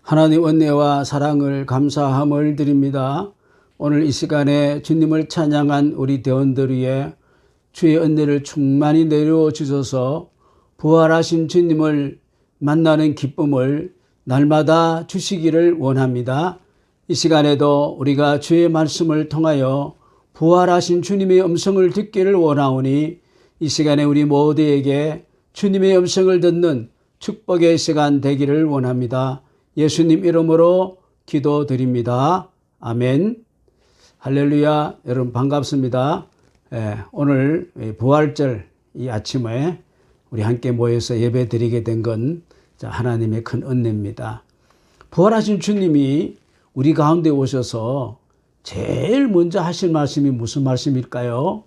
하나님 은혜와 사랑을 감사함을 드립니다. 오늘 이 시간에 주님을 찬양한 우리 대원들 위해 주의 은혜를 충만히 내려 주셔서 부활하신 주님을 만나는 기쁨을 날마다 주시기를 원합니다. 이 시간에도 우리가 주의 말씀을 통하여 부활하신 주님의 음성을 듣기를 원하오니 이 시간에 우리 모두에게 주님의 음성을 듣는 축복의 시간 되기를 원합니다. 예수님 이름으로 기도드립니다. 아멘. 할렐루야. 여러분 반갑습니다. 오늘 부활절 이 아침에 우리 함께 모여서 예배 드리게 된 건 하나님의 큰 은혜입니다. 부활하신 주님이 우리 가운데 오셔서 제일 먼저 하실 말씀이 무슨 말씀일까요?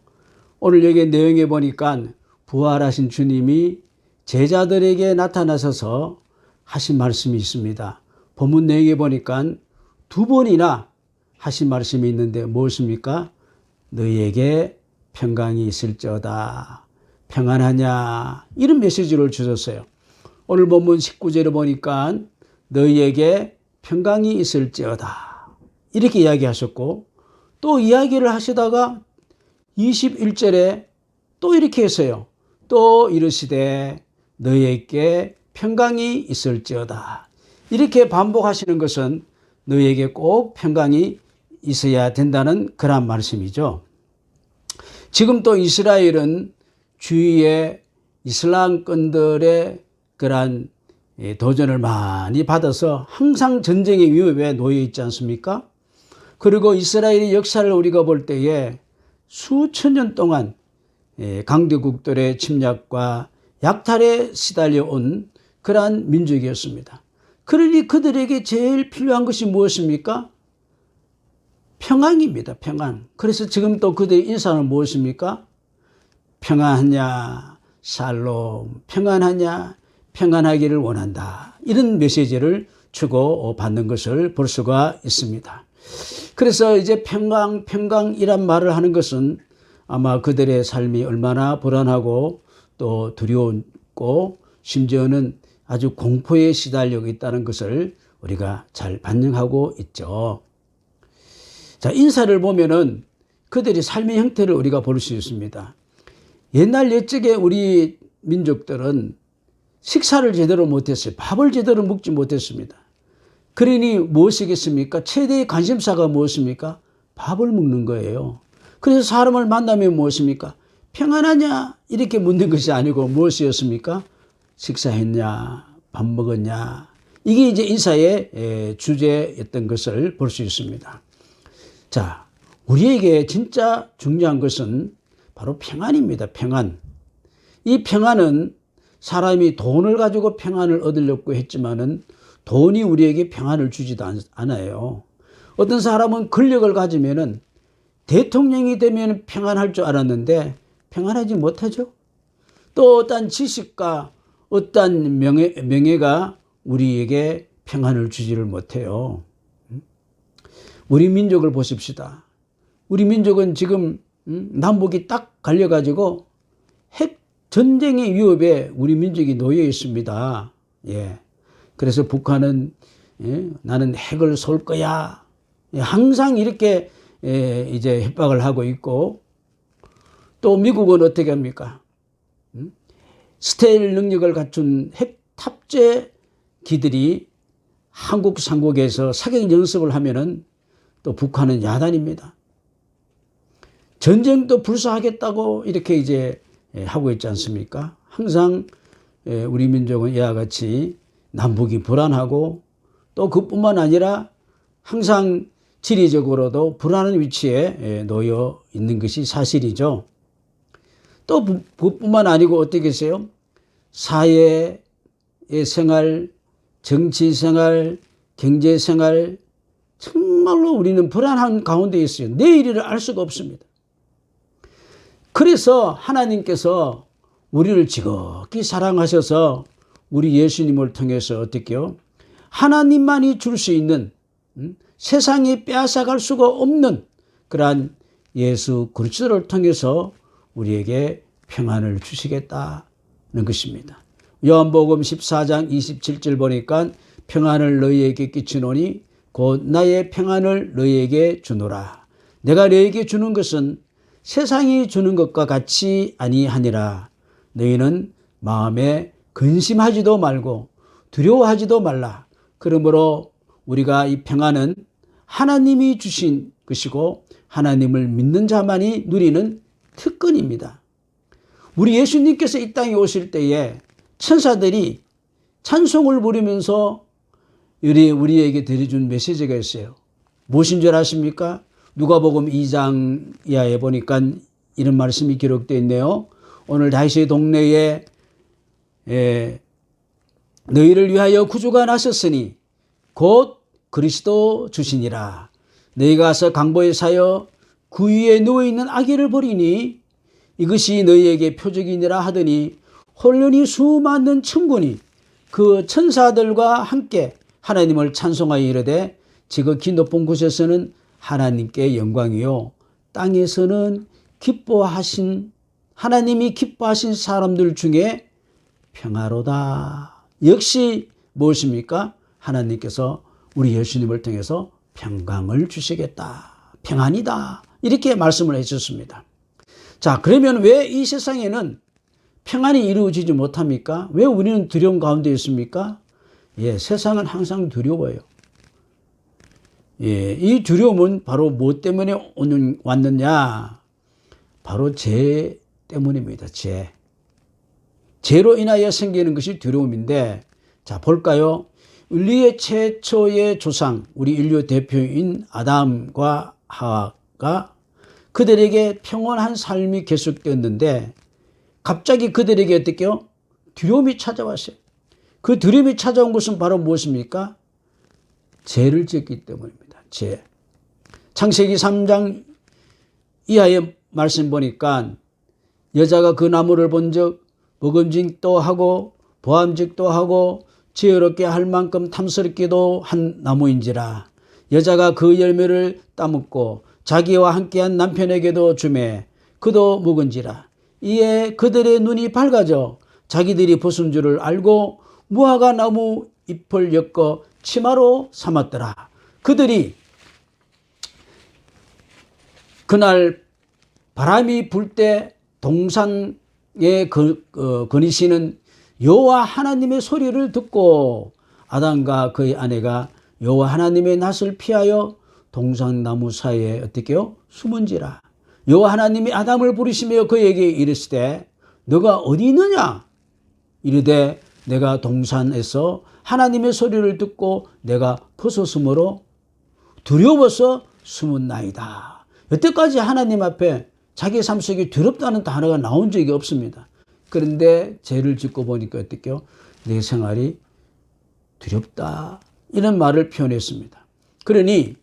오늘 여기 내용에 보니까 부활하신 주님이 제자들에게 나타나셔서 하신 말씀이 있습니다. 본문 내용에 보니까 두 번이나 하신 말씀이 있는데 무엇입니까? 너희에게 평강이 있을지어다. 평안하냐? 이런 메시지를 주셨어요. 오늘 본문 19절에 보니까 너희에게 평강이 있을지어다. 이렇게 이야기하셨고 또 이야기를 하시다가 21절에 또 이렇게 했어요. 또 이르시되 너희에게 평강이 있을지어다. 이렇게 반복하시는 것은 너희에게 꼭 평강이 있어야 된다는 그런 말씀이죠. 지금 또 이스라엘은 주위의 이슬람권들의 그러한 도전을 많이 받아서 항상 전쟁의 위협에 놓여 있지 않습니까? 그리고 이스라엘의 역사를 우리가 볼 때에 수천 년 동안 강대국들의 침략과 약탈에 시달려 온 그러한 민족이었습니다. 그러니 그들에게 제일 필요한 것이 무엇입니까? 평안입니다. 평안. 그래서 지금 또 그들의 인사는 무엇입니까? 평안하냐, 샬롬, 평안하냐, 평안하기를 원한다. 이런 메시지를 주고 받는 것을 볼 수가 있습니다. 그래서 이제 평강이란 말을 하는 것은 아마 그들의 삶이 얼마나 불안하고 또 두려웠고 심지어는 아주 공포에 시달리고 있다는 것을 우리가 잘 반영하고 있죠. 자, 인사를 보면은 그들의 삶의 형태를 우리가 볼 수 있습니다. 옛날 옛적에 우리 민족들은 식사를 제대로 못했어요. 밥을 제대로 먹지 못했습니다. 그러니 무엇이겠습니까? 최대의 관심사가 무엇입니까? 밥을 먹는 거예요. 그래서 사람을 만나면 무엇입니까? 평안하냐? 이렇게 묻는 것이 아니고 무엇이었습니까? 식사했냐? 밥 먹었냐? 이게 이제 인사의 주제였던 것을 볼 수 있습니다. 자, 우리에게 진짜 중요한 것은 바로 평안입니다. 평안. 이 평안은 사람이 돈을 가지고 평안을 얻으려고 했지만은 돈이 우리에게 평안을 주지도 않아요. 어떤 사람은 권력을 가지면은 대통령이 되면 평안할 줄 알았는데 평안하지 못하죠. 또 어떤 지식과 어떤 명예가 우리에게 평안을 주지를 못해요. 우리 민족을 보십시다. 우리 민족은 지금 남북이 딱 갈려가지고 핵 전쟁의 위협에 우리 민족이 놓여 있습니다. 예. 그래서 북한은 나는 핵을 쏠 거야. 항상 이렇게 이제 협박을 하고 있고 또 미국은 어떻게 합니까? 스텔 능력을 갖춘 핵 탑재기들이 한국 상국에서 사격 연습을 하면은 또 북한은 야단입니다. 전쟁도 불사하겠다고 이렇게 이제 하고 있지 않습니까? 항상 우리 민족은 이와 같이 남북이 불안하고 또 그뿐만 아니라 항상 지리적으로도 불안한 위치에 놓여 있는 것이 사실이죠. 또 그뿐만 아니고 어떻게 하세요? 사회의 생활, 정치 생활, 경제 생활 정말로 우리는 불안한 가운데 있어요. 내일을 알 수가 없습니다. 그래서 하나님께서 우리를 지극히 사랑하셔서 우리 예수님을 통해서 어떻게요? 하나님만이 줄 수 있는 세상에 빼앗아갈 수가 없는 그러한 예수 그리스도를 통해서 우리에게 평안을 주시겠다는 것입니다. 요한복음 14장 27절 보니까 평안을 너희에게 끼치노니 곧 나의 평안을 너희에게 주노라. 내가 너희에게 주는 것은 세상이 주는 것과 같이 아니하니라. 너희는 마음에 근심하지도 말고 두려워하지도 말라. 그러므로 우리가 이 평안은 하나님이 주신 것이고 하나님을 믿는 자만이 누리는 특권입니다. 우리 예수님께서 이 땅에 오실 때에 천사들이 찬송을 부르면서 우리에게 들려준 메시지가 있어요. 무엇인 줄 아십니까? 누가복음 2장 이하에 보니까 이런 말씀이 기록되어 있네요. 오늘 다윗의 동네에 너희를 위하여 구주가 나셨으니 곧 그리스도 주시니라. 너희가 가서 강보에 사여 그 위에 누워있는 아기를 보리니 이것이 너희에게 표적이니라 하더니 홀련히 수많은 천군이 그 천사들과 함께 하나님을 찬송하여 이르되 지극히 높은 곳에서는 하나님께 영광이요 땅에서는 하나님이 기뻐하신 사람들 중에 평화로다. 역시 무엇입니까? 하나님께서 우리 예수님을 통해서 평강을 주시겠다. 평안이다. 이렇게 말씀을 해주셨습니다. 자, 그러면 왜 이 세상에는 평안이 이루어지지 못합니까? 왜 우리는 두려움 가운데 있습니까? 세상은 항상 두려워요. 이 두려움은 바로 무엇 때문에 왔느냐? 바로 죄 때문입니다. 죄로 인하여 생기는 것이 두려움인데, 자, 볼까요? 인류의 최초의 조상, 우리 인류 대표인 아담과 하와가 그들에게 평온한 삶이 계속되었는데 갑자기 그들에게 어떻게요? 두려움이 찾아왔어요. 그 두려움이 찾아온 것은 바로 무엇입니까? 죄를 지었기 때문입니다. 죄. 창세기 3장 이하의 말씀 보니까 여자가 그 나무를 본즉 먹음직도 하고 보암직도 하고 지혜롭게 할 만큼 탐스럽기도 한 나무인지라. 여자가 그 열매를 따먹고 자기와 함께한 남편에게도 주매 그도 먹은지라. 이에 그들의 눈이 밝아져 자기들이 벗은 줄을 알고 무화과 나무 잎을 엮어 치마로 삼았더라. 그들이 그날 바람이 불 때 동산에 거니시는 여호와 하나님의 소리를 듣고 아담과 그의 아내가 여호와 하나님의 낯을 피하여 동산나무 사이에 어떻게요? 숨은지라. 여호와 하나님이 아담을 부르시며 그에게 이르시되 너가 어디 있느냐? 이르되 내가 동산에서 하나님의 소리를 듣고 내가 벗었으므로 두려워서 숨은나이다. 여태까지 하나님 앞에 자기 삶 속에 두렵다는 단어가 나온 적이 없습니다. 그런데 죄를 짓고 보니까 어떻게요? 내 생활이 두렵다. 이런 말을 표현했습니다. 그러니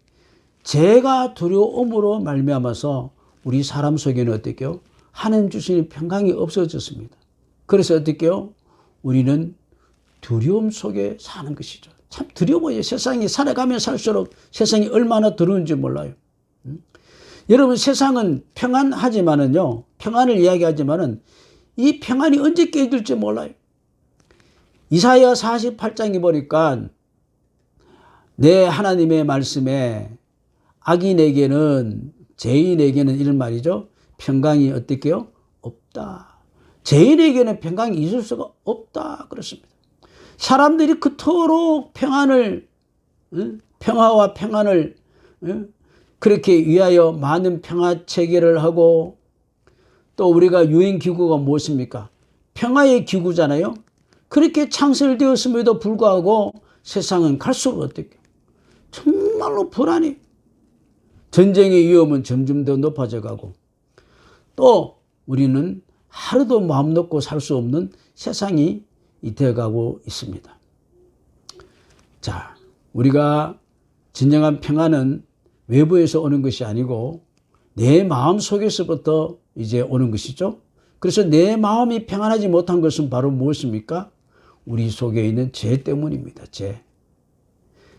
죄가 두려움으로 말미암아서 우리 사람 속에는 어떻게요? 하나님 주시는 평강이 없어졌습니다. 그래서 어떻게요? 우리는 두려움 속에 사는 것이죠. 참 두려워요. 세상이 살아가면 살수록 세상이 얼마나 두려운지 몰라요. 여러분 세상은 평안하지만은요. 평안을 이야기하지만은 이 평안이 언제 깨질지 몰라요. 이사야 48장에 보니까 내 하나님의 말씀에 악인에게는 죄인에게는 이런 말이죠. 평강이 어떻게요? 없다. 죄인에게는 평강이 있을 수가 없다. 그렇습니다. 사람들이 그토록 평화와 평안을 그렇게 위하여 많은 평화 체계를 하고 또 우리가 유엔기구가 무엇입니까? 평화의 기구잖아요. 그렇게 창설되었음에도 불구하고 세상은 갈수록 어떻게 정말로 불안해. 전쟁의 위험은 점점 더 높아져 가고 또 우리는 하루도 마음 놓고 살 수 없는 세상이 되어가고 있습니다. 자, 우리가 진정한 평안은 외부에서 오는 것이 아니고 내 마음 속에서부터 이제 오는 것이죠. 그래서 내 마음이 평안하지 못한 것은 바로 무엇입니까? 우리 속에 있는 죄 때문입니다. 죄.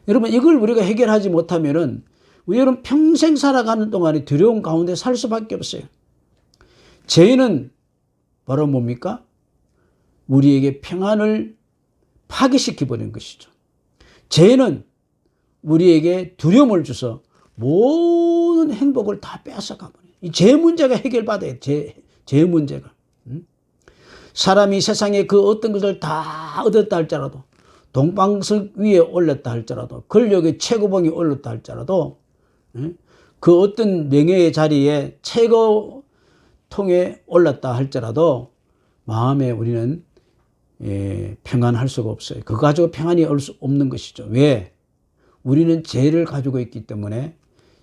여러분 이걸 우리가 해결하지 못하면은 여러분 평생 살아가는 동안에 두려움 가운데 살 수밖에 없어요. 죄는 바로 뭡니까? 우리에게 평안을 파괴시켜버리는 것이죠. 죄는 우리에게 두려움을 줘서 모든 행복을 다 빼앗아가버려요. 이 죄 문제가 해결받아야 돼요. 죄 문제가. 사람이 세상에 그 어떤 것을 다 얻었다 할지라도, 동방석 위에 올렸다 할지라도, 권력의 최고봉에 올렸다 할지라도, 그 어떤 명예의 자리에 최고통에 올랐다 할지라도 마음에 우리는 평안할 수가 없어요. 그거 가지고 평안이 올 수 없는 것이죠. 왜? 우리는 죄를 가지고 있기 때문에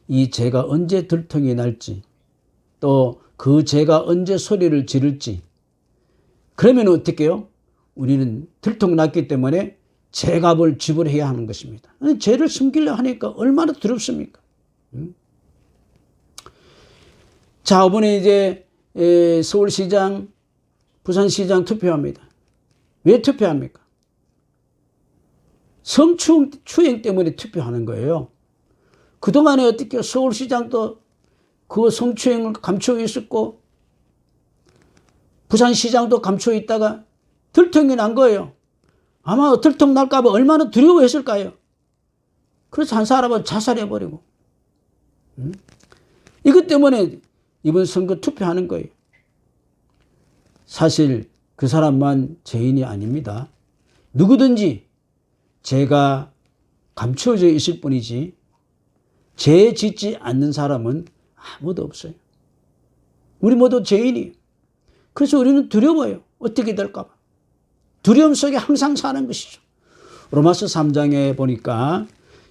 이 죄가 언제 들통이 날지, 또 그 죄가 언제 소리를 지를지, 그러면 어떻게 해요? 우리는 들통 났기 때문에 죄값을 지불해야 하는 것입니다. 죄를 숨기려 하니까 얼마나 두렵습니까? 자, 이번에 이제 서울시장, 부산시장 투표합니다. 왜 투표합니까? 성추행 때문에 투표하는 거예요. 그동안에 어떻게 서울시장도 그 성추행을 감추어 있었고, 부산시장도 감추어 있다가 들통이 난 거예요. 아마 들통 날까봐 얼마나 두려워했을까요? 그래서 한 사람은 자살해버리고. 이것 때문에 이번 선거 투표하는 거예요. 사실 그 사람만 죄인이 아닙니다. 누구든지 죄가 감추어져 있을 뿐이지 죄 짓지 않는 사람은 아무도 없어요. 우리 모두 죄인이에요. 그래서 우리는 두려워요. 어떻게 될까 봐. 두려움 속에 항상 사는 것이죠. 로마서 3장에 보니까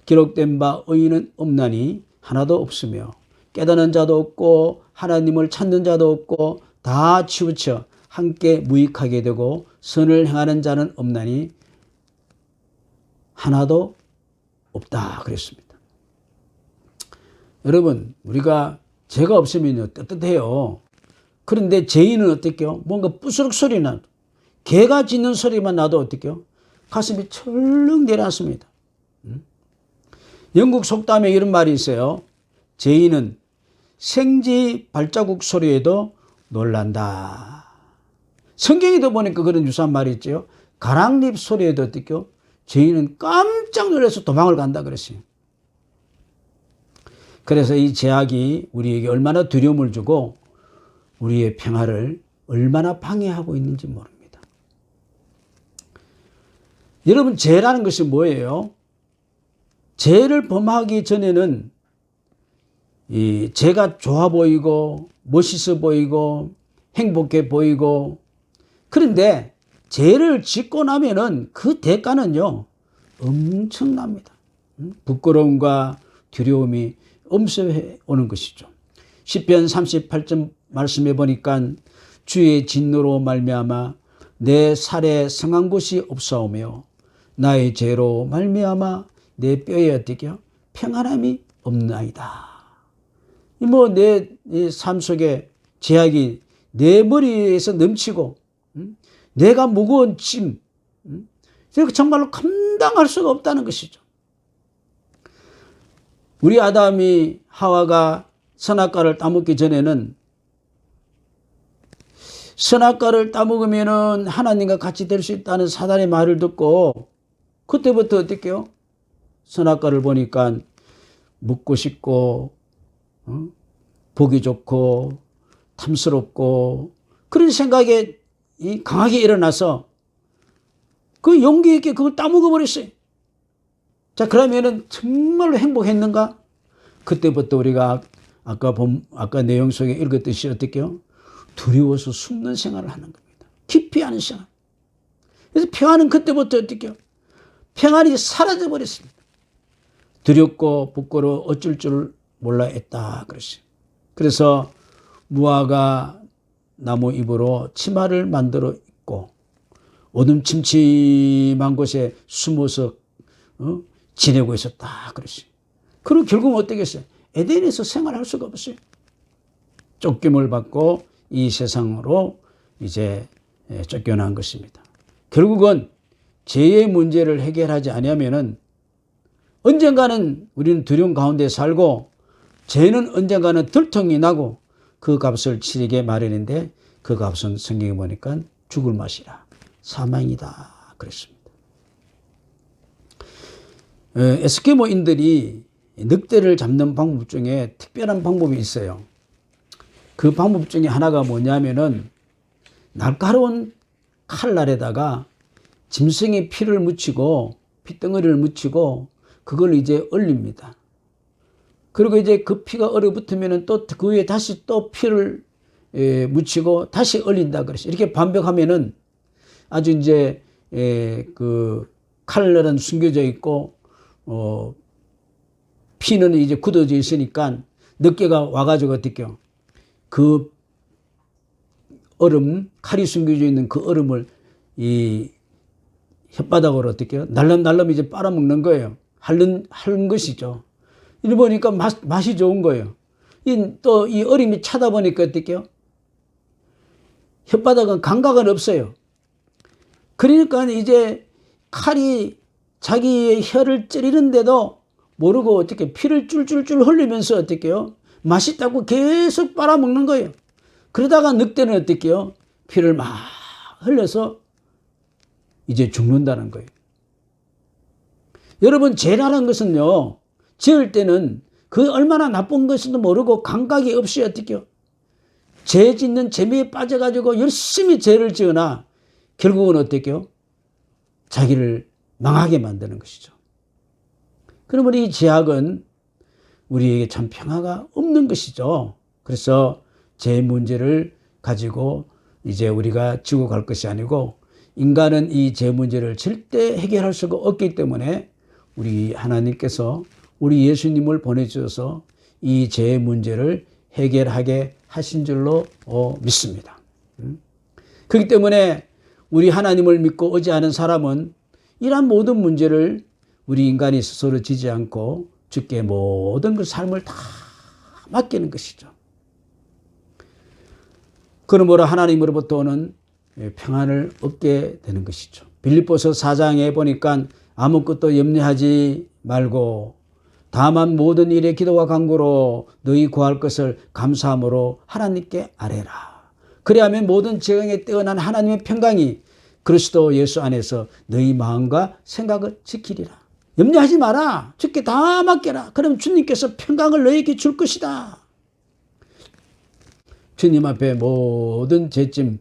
기록된 바 의인은 없나니 하나도 없으며 깨닫는 자도 없고 하나님을 찾는 자도 없고 다 치우쳐 함께 무익하게 되고 선을 행하는 자는 없나니 하나도 없다 그랬습니다. 여러분, 우리가 죄가 없으면 떳떳해요. 그런데 죄인은 어떻게요? 뭔가 부스럭 소리 나도, 개가 짖는 소리만 나도 어떻게요? 가슴이 철렁 내려앉습니다. 영국 속담에 이런 말이 있어요. 죄인은 생쥐 발자국 소리에도 놀란다. 성경에도 보니까 그런 유사한 말이 있죠. 가랑잎 소리에도 어떻게요? 죄인은 깜짝 놀라서 도망을 간다 그랬어요. 그래서 이 죄악이 우리에게 얼마나 두려움을 주고 우리의 평화를 얼마나 방해하고 있는지 모릅니다. 여러분, 죄라는 것이 뭐예요? 죄를 범하기 전에는 이 죄가 좋아 보이고 멋있어 보이고 행복해 보이고, 그런데 죄를 짓고 나면은 그 대가는요 엄청납니다. 부끄러움과 두려움이 엄습해 오는 것이죠. 시편 38점 말씀해 보니까 주의 진노로 말미암아 내 살에 성한 곳이 없사오며 나의 죄로 말미암아 내 뼈에 어떻게요? 평안함이 없나이다. 내 삶 속에 죄악이 내 머리에서 넘치고 내가 무거운 짐, 정말로 감당할 수가 없다는 것이죠. 우리 아담이 하와가 선악과를 따먹기 전에는 선악과를 따먹으면은 하나님과 같이 될 수 있다는 사단의 말을 듣고 그때부터 어떻게 해요? 선악과를 보니까 먹고 싶고 보기 좋고 탐스럽고 그런 생각에 강하게 일어나서 그 용기 있게 그걸 따먹어 버렸어요. 자, 그러면은 정말로 행복했는가? 그때부터 우리가 아까 내용 속에 읽었듯이 어떻게 해요? 두려워서 숨는 생활을 하는 겁니다. 깊이 하는 생활. 그래서 평안은 그때부터 어떻게 해요? 평안이 사라져 버렸습니다. 두렵고 부끄러워 어쩔 줄 몰라 했다 그랬어요. 그래서 무화과 나무 잎으로 치마를 만들어 입고 어둠침침한 곳에 숨어서 지내고 있었다 그랬어요. 그리고 결국은 어떻게 했어요? 에덴에서 생활할 수가 없어요. 쫓김을 받고 이 세상으로 이제 쫓겨난 것입니다. 결국은 죄의 문제를 해결하지 않으면은 언젠가는 우리는 두려움 가운데 살고 죄는 언젠가는 들통이 나고 그 값을 치르게 마련인데 그 값은 성경에 보니까 죽을 맛이라 사망이다 그랬습니다. 에스키모인들이 늑대를 잡는 방법 중에 특별한 방법이 있어요. 그 방법 중에 하나가 뭐냐면은 날카로운 칼날에다가 짐승의 피를 묻히고 피덩어리를 묻히고 그걸 이제 얼립니다. 그리고 이제 그 피가 얼어붙으면은 또 그 위에 다시 또 피를 묻히고 다시 얼린다 그랬어요. 이렇게 반복하면은 아주 이제 그 칼날은 숨겨져 있고 피는 이제 굳어져 있으니까 늑대가 와가지고 어떻게요? 그 얼음, 칼이 숨겨져 있는 그 얼음을 이 혓바닥으로 어떻게요? 날름날름 이제 빨아먹는 거예요. 핥는 것이죠. 이래 보니까 맛이 좋은 거예요. 또 이 얼음이 차다 보니까 어떻게요? 혓바닥은 감각은 없어요. 그러니까 이제 칼이 자기의 혀를 찌르는데도 모르고 어떻게 피를 쫄쫄쫄 흘리면서 어떻게요? 맛있다고 계속 빨아먹는 거예요. 그러다가 늑대는 어떻게요? 피를 막 흘려서 이제 죽는다는 거예요. 여러분, 죄라는 것은요, 지을 때는 그 얼마나 나쁜 것인지도 모르고 감각이 없이 어떻게요? 죄 짓는 재미에 빠져가지고 열심히 죄를 지으나 결국은 어떻게요? 자기를 망하게 만드는 것이죠. 그러면 이 죄악은 우리에게 참 평화가 없는 것이죠. 그래서 죄 문제를 가지고 이제 우리가 지고 갈 것이 아니고 인간은 이 죄 문제를 절대 해결할 수가 없기 때문에 우리 하나님께서 우리 예수님을 보내주셔서 이 죄 문제를 해결하게 하신 줄로 믿습니다. 그렇기 때문에 우리 하나님을 믿고 의지하는 사람은 이러한 모든 문제를 우리 인간이 스스로 지지 않고 주께 모든 그 삶을 다 맡기는 것이죠. 그러므로 하나님으로부터 오는 평안을 얻게 되는 것이죠. 빌립보서 4장에 보니까 아무것도 염려하지 말고 다만 모든 일에 기도와 간구로 너희 구할 것을 감사함으로 하나님께 아뢰라. 그리하면 모든 재앙에 뛰어난 하나님의 평강이 그리스도 예수 안에서 너희 마음과 생각을 지키리라. 염려하지 마라. 주께 다 맡겨라. 그럼 주님께서 평강을 너에게 줄 것이다. 주님 앞에 모든 죄짐을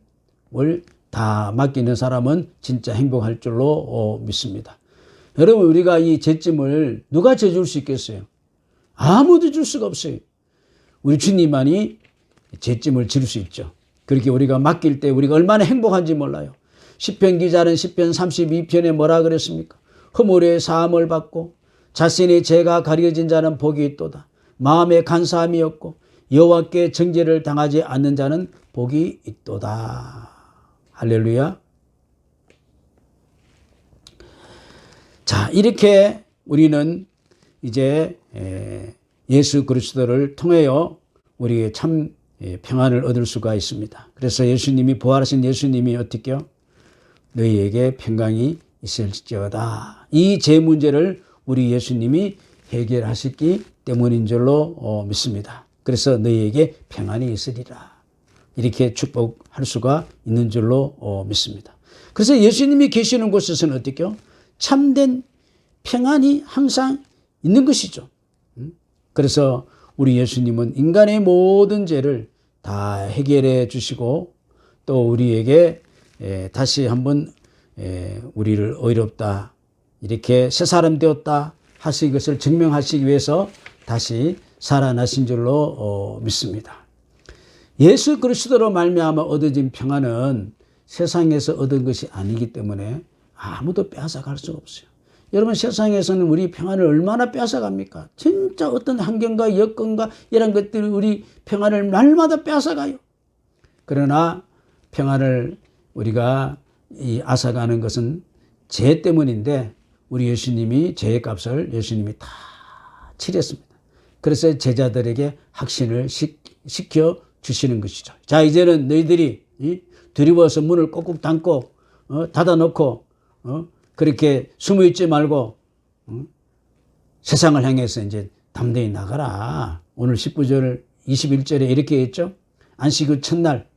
다 맡기는 사람은 진짜 행복할 줄로 믿습니다. 여러분, 우리가 이 죄짐을 누가 져줄 수 있겠어요? 아무도 줄 수가 없어요. 우리 주님만이 죄짐을 질 수 있죠. 그렇게 우리가 맡길 때 우리가 얼마나 행복한지 몰라요. 시편 기자는 시편 32편에 뭐라 그랬습니까? 허물의 사함을 받고 자신의 죄가 가려진 자는 복이 있도다. 마음에 간사함이 없고 여호와께 정죄를 당하지 않는 자는 복이 있도다. 할렐루야. 자, 이렇게 우리는 이제 예수 그리스도를 통하여 우리의 참 평안을 얻을 수가 있습니다. 그래서 예수님이 부활하신 예수님이 어떻게요? 너희에게 평강이 있을지어다. 이 죄 문제를 우리 예수님이 해결하셨기 때문인 줄로 믿습니다. 그래서 너희에게 평안이 있으리라. 이렇게 축복할 수가 있는 줄로 믿습니다. 그래서 예수님이 계시는 곳에서는 어떻게요? 참된 평안이 항상 있는 것이죠. 그래서 우리 예수님은 인간의 모든 죄를 다 해결해 주시고 또 우리에게 다시 한번 우리를 의롭다, 이렇게 새 사람 되었다 하신 것을 증명하시기 위해서 다시 살아나신 줄로 믿습니다. 예수 그리스도로 말미암아 얻어진 평안은 세상에서 얻은 것이 아니기 때문에 아무도 빼앗아갈 수 없어요. 여러분, 세상에서는 우리 평안을 얼마나 빼앗아갑니까? 진짜 어떤 환경과 여건과 이런 것들이 우리 평안을 날마다 빼앗아가요. 그러나 평안을 우리가 앗아가는 것은 죄 때문인데 우리 예수님이 죄의 값을 예수님이 다 치렀습니다. 그래서 제자들에게 확신을 시켜 주시는 것이죠. 자, 이제는 너희들이 두려워서 문을 꼭꼭 닫고 닫아놓고 그렇게 숨어있지 말고 세상을 향해서 이제 담대히 나가라. 오늘 19절 21절에 이렇게 했죠. 안식 후 첫날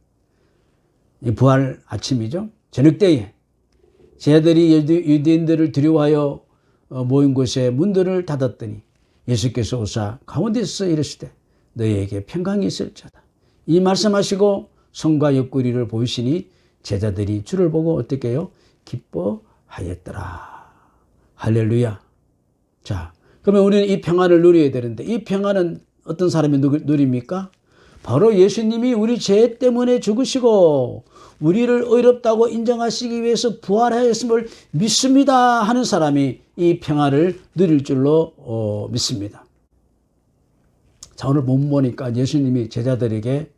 부활 아침이죠. 저녁 때에 제자들이 유대인들을 두려워하여 모인 곳에 문들을 닫았더니 예수께서 오사 가운데서 이르시되 너희에게 평강이 있을지어다. 이 말씀하시고 손과 옆구리를 보이시니 제자들이 주를 보고 어떻게 해요? 기뻐하였더라. 할렐루야. 자, 그러면 우리는 이 평안을 누려야 되는데 이 평안은 어떤 사람이 누립니까? 바로 예수님이 우리 죄 때문에 죽으시고 우리를 의롭다고 인정하시기 위해서 부활하였음을 믿습니다 하는 사람이 이 평안을 누릴 줄로 믿습니다. 자, 오늘 못 보니까 예수님이 제자들에게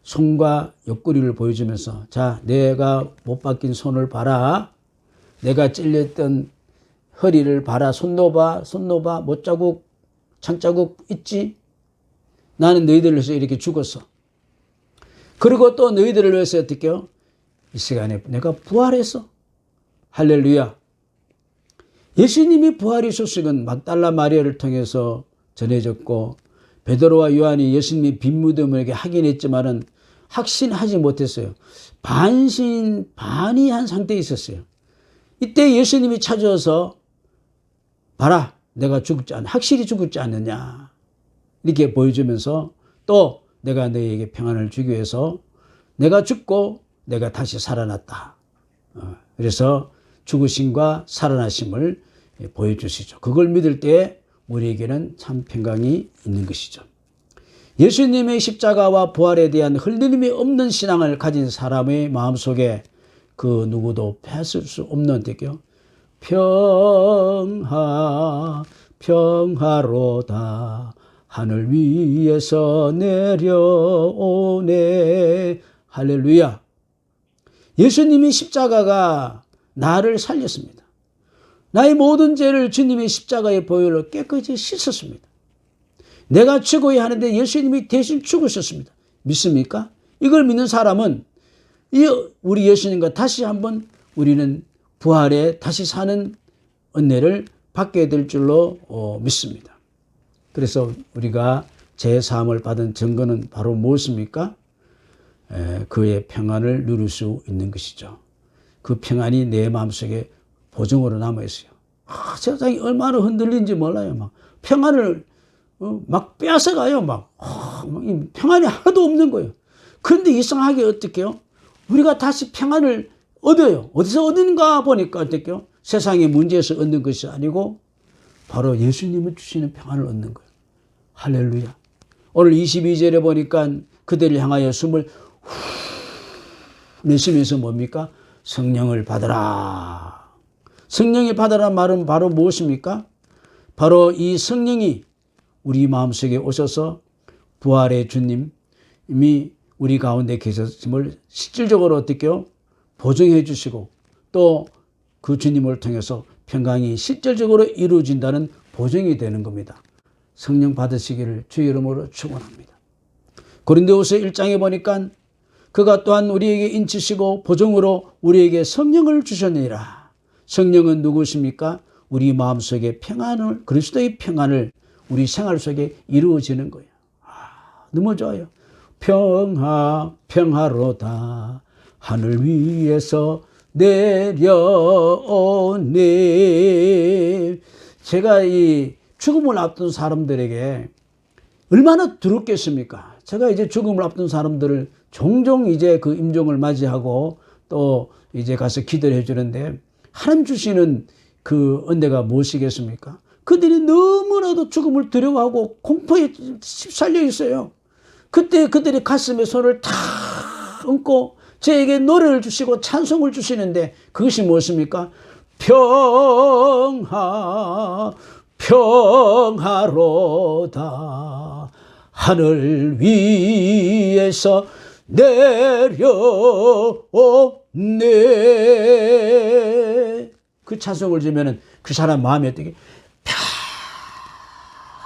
손과 옆구리를 보여주면서 자, 내가 못 박힌 손을 봐라. 내가 찔렸던 허리를 봐라. 손 놓아봐. 못자국, 창자국 있지? 나는 너희들을 위해서 이렇게 죽었어. 그리고 또 너희들을 위해서 어떻게 해요? 이 시간에 내가 부활했어. 할렐루야. 예수님이 부활의 소식은 막달라 마리아를 통해서 전해졌고 베드로와 요한이 예수님이 빈 무덤에게 확인했지만은 확신하지 못했어요. 반의한 상태에 있었어요. 이때 예수님이 찾아와서 봐라, 내가 확실히 죽지 않느냐 이렇게 보여주면서 또 내가 너희에게 평안을 주기 위해서 내가 죽고 내가 다시 살아났다. 그래서 죽으심과 살아나심을 보여주시죠. 그걸 믿을 때 우리에게는 참 평강이 있는 것이죠. 예수님의 십자가와 부활에 대한 흔들림이 없는 신앙을 가진 사람의 마음속에 그 누구도 뺏을 수 없는 뜻이요. 평화로다. 하늘 위에서 내려오네. 할렐루야. 예수님이 십자가가 나를 살렸습니다. 나의 모든 죄를 주님의 십자가의 보혈로 깨끗이 씻었습니다. 내가 죽어야 하는데 예수님이 대신 죽으셨습니다. 믿습니까? 이걸 믿는 사람은 우리 예수님과 다시 한번 우리는 부활에 다시 사는 은혜를 받게 될 줄로 믿습니다. 그래서 우리가 죄사함을 받은 증거는 바로 무엇입니까? 그의 평안을 누릴 수 있는 것이죠. 그 평안이 내 마음속에 보증으로 남아있어요. 세상이 얼마나 흔들린지 몰라요. 막 평안을 막 빼앗아가요. 평안이 하나도 없는 거예요. 그런데 이상하게 어떻게 해요? 우리가 다시 평안을 얻어요. 어디서 얻는가 보니까 어떻게 해요? 세상의 문제에서 얻는 것이 아니고 바로 예수님을 주시는 평안을 얻는 거예요. 할렐루야. 오늘 22절에 보니까 그들을 향하여 숨을 내쉬면서 뭡니까? 성령을 받으라. 성령이 받으라는 말은 바로 무엇입니까? 바로 이 성령이 우리 마음속에 오셔서 부활의 주님이 우리 가운데 계셨음을 실질적으로 어떻게 해요? 보증해 주시고 또 그 주님을 통해서 평강이 실질적으로 이루어진다는 보증이 되는 겁니다. 성령 받으시기를 주의 이름으로 축원합니다. 고린도후서 1장에 보니까 그가 또한 우리에게 인치시고 보증으로 우리에게 성령을 주셨느니라. 성령은 누구십니까? 우리 마음속에 평안을, 그리스도의 평안을 우리 생활 속에 이루어지는 거예요. 너무 좋아요. 평화로다. 하늘 위에서 내려오네. 제가 이 죽음을 앞둔 사람들에게 얼마나 두렵겠습니까? 제가 이제 죽음을 앞둔 사람들을 종종 이제 그 임종을 맞이하고 또 이제 가서 기도를 해주는데 하나님 주시는 그 은혜가 무엇이겠습니까? 그들이 너무나도 죽음을 두려워하고 공포에 휩쓸려 있어요. 그때 그들이 가슴에 손을 탁 얹고 저에게 노래를 주시고 찬송을 주시는데 그것이 무엇입니까? 평화로다. 하늘 위에서 내려오네. 그 찬송을 주면은 그 사람 마음에 어떻게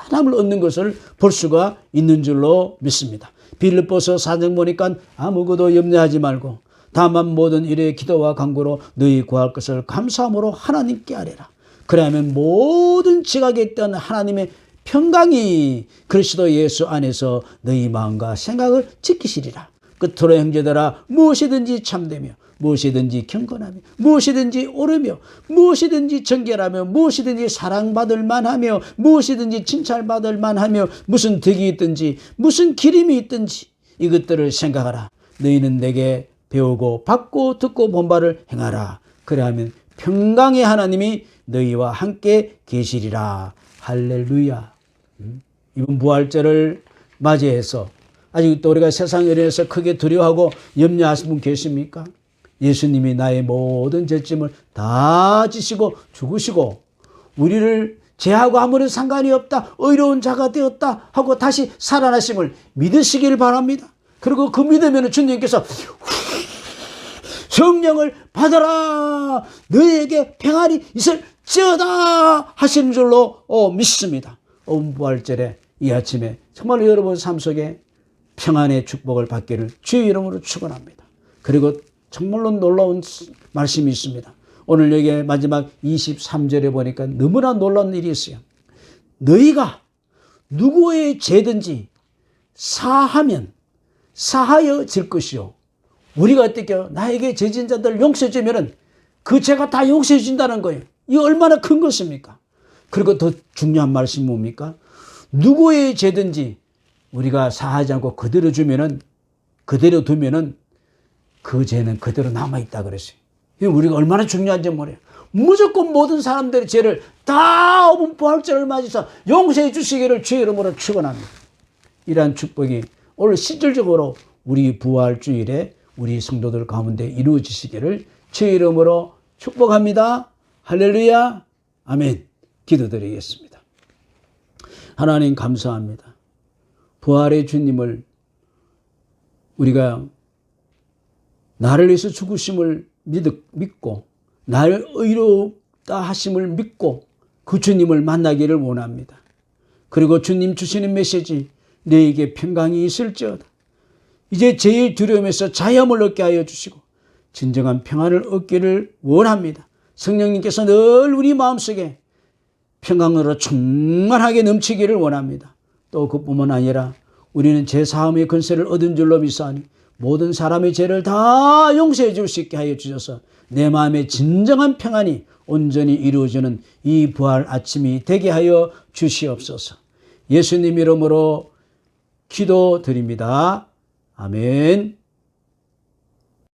편함을 얻는 것을 볼 수가 있는 줄로 믿습니다. 빌립보서 4장 보니까 아무것도 염려하지 말고 다만 모든 일에 기도와 간구로 너희 구할 것을 감사함으로 하나님께 아뢰라. 그러면 모든 지각에 있던 하나님의 평강이 그리스도 예수 안에서 너희 마음과 생각을 지키시리라. 끝으로 형제들아 무엇이든지 참되며 무엇이든지 경건하며 무엇이든지 옳으며 무엇이든지 정결하며 무엇이든지 사랑받을 만하며 무엇이든지 칭찬받을 만하며 무슨 덕이 있든지 무슨 기림이 있든지 이것들을 생각하라. 너희는 내게 배우고 받고 듣고 본 바를 행하라. 그래야면 평강의 하나님이 너희와 함께 계시리라. 할렐루야. 이번 부활절을 맞이해서 아직도 우리가 세상 일에서 크게 두려워하고 염려하시는 분 계십니까? 예수님이 나의 모든 죄짐을 다 지시고 죽으시고 우리를 죄하고 아무런 상관이 없다, 의로운 자가 되었다 하고 다시 살아나심을 믿으시길 바랍니다. 그리고 그 믿으면 주님께서 성령을 받아라, 너희에게 평안이 있을지어다 하시는 줄로 믿습니다. 부활절에 이 아침에 정말 여러분 삶 속에 평안의 축복을 받기를 주의 이름으로 축원합니다. 그리고 정말로 놀라운 말씀이 있습니다. 오늘 여기 마지막 23절에 보니까 너무나 놀라운 일이 있어요. 너희가 누구의 죄든지 사하면 사하여질 것이요. 우리가 어떻게 나에게 죄진 자들 용서해 주면은 그 죄가 다 용서해 준다는 거예요. 이 얼마나 큰 것입니까? 그리고 더 중요한 말씀이 뭡니까? 누구의 죄든지 우리가 사하지 않고 그대로 두면은 그 죄는 그대로 남아있다 그랬어요. 우리가 얼마나 중요한지 모르요. 무조건 모든 사람들의 죄를 다 부활절을 맞이해서 용서해 주시기를 주의 이름으로 축원합니다. 이러한 축복이 오늘 실질적으로 우리 부활주일에 우리 성도들 가운데 이루어지시기를 주의 이름으로 축복합니다. 할렐루야. 아멘. 기도드리겠습니다. 하나님 감사합니다. 부활의 주님을 우리가 나를 위해서 죽으심을 믿고 나를 의롭다 하심을 믿고 그 주님을 만나기를 원합니다. 그리고 주님 주시는 메시지 너에게 평강이 있을지어다. 이제 제일 두려움에서 자유함을 얻게 하여 주시고 진정한 평안을 얻기를 원합니다. 성령님께서 늘 우리 마음속에 평강으로 충만하게 넘치기를 원합니다. 또 그뿐만 아니라 우리는 제사함의 권세를 얻은 줄로 믿사오니 모든 사람의 죄를 다 용서해 줄 수 있게 하여 주셔서 내 마음에 진정한 평안이 온전히 이루어지는 이 부활 아침이 되게 하여 주시옵소서. 예수님 이름으로 기도드립니다. 아멘.